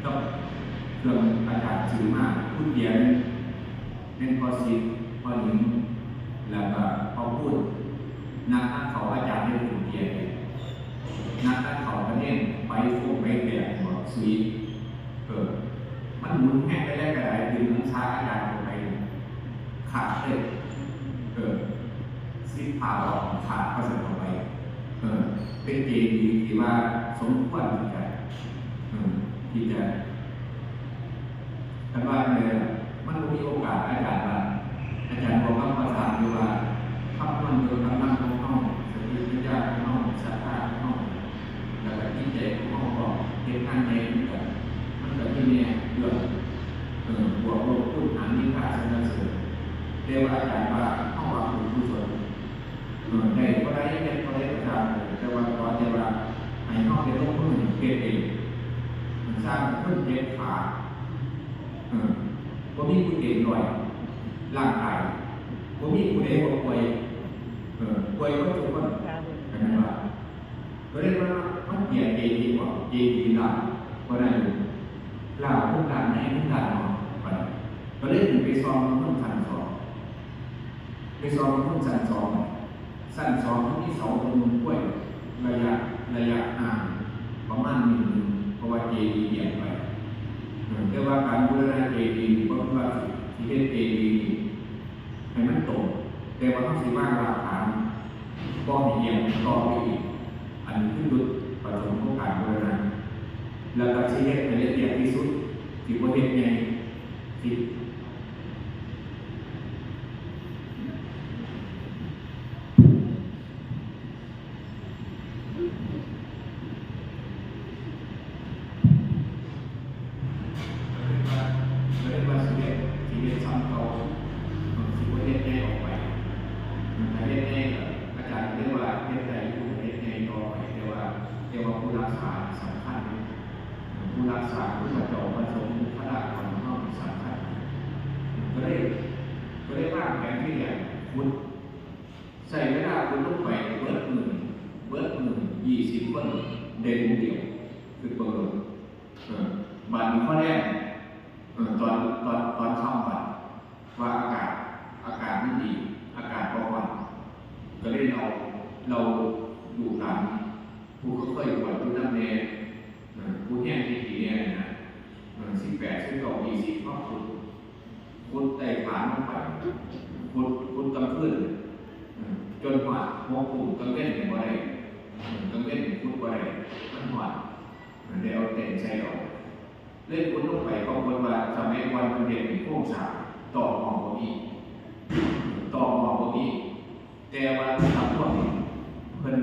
ก็เครื่องอากาศจืดมากพูดเดียวเป็นพอสิพอหนึ่งแล้วก็พอพูดนักเขาอาจารย์ได้พูดเดียวนักเขาประเทศไปฟูไปเดียหัวสวีมันหมุนแห้งไปได้กระไรดึงช้าอาจารย์ไปขาดเลยซิผ่าออกขาดก็เสร็จออกไปเป็นเกณฑ์ดีที่ว่าสมควรที่จะแต่ว่าเนี่ยมันมีโอกาสอาจารย์ว่าอาจารย์บอกว่าภาษาคือว่าคำนั้นคือคำนั้นของน้องสติปัญญาของน้องศรัทธาของน้องแล้วก็จิตใจของน้องก็เก็บงานในมันก็ที่เนี่ยเดือดบวกลบคูณหารนิพพานสรรเสริญเรียกว่าอาจารย์ว่าห้องว่าผู้กุศลในก็ได้เป็นก็ได้ประการแต่ว่าตอนเดียวว่าให้ห้องเป็นต้องพึ่งเก็บเองสร้างพึ่งเก็บขาผมมีผู้เก่งหน่อยร่างกายผมมีผู้เด็กป่วยป่วยก็ถูกมันนะครับก็เรียกว่ามันเปลี่ยนเกดีกว่าเกดีหลังก็ได้หลังทุกหลังในทุกหลังเนาะก็เรียกถึงไปซ้อมทุ่งสันสองไปซ้อมทุ่งสันสองสั้นสองที่สองตรงกล้วยระยะห่างประมาณ1 เพราะว่าเกดีเปลี่ยนไปเรียกว่าการบูรณะเจดีย์ก็คือว่าที่เป็นเจดีย์ให้มันตรงแต่ว่าต้องสิว่าหลักฐานก็มีเอียงก็ไปอีกอันนี้คือดุจประสงค์ของการบูรณะแล้วก็ชี้ให้ละเอียดที่สุดที่ประเทศใหญ่ที่ผู้รักษาผู้ประจบประสงค์พระราชของห้องสำคัญก็ได้ร่างแผนที่ใหญ่คุณใส่เวลาคุณต้องไปเบิร์ดมือ20 คนเด่นเดียวคือตัวลงบัตรข้อแรกตอนเข้าบัตรว่าอากาศไม่ดีอากาศร้อนก็ได้เราดูหลังผู้ก็เคยบวชผู้นั่งเนรผู้แห้งที่กี่เนี่ยนะ18 19 20ก็คุดได้ฐานลงไปคุดกำพื้นจนหัวหัวปูกำเว้นเป็นบ่ได้กำเว้นคุดบ่ได้มันหัวเดี๋ยวเต็มใจออกเล่นคุดลงไปก็คนว่าสมัยวันเป็นเด็กโค้งสามต่อหมอบ่มีแต่ว่าทำพวกนี้เพิ่น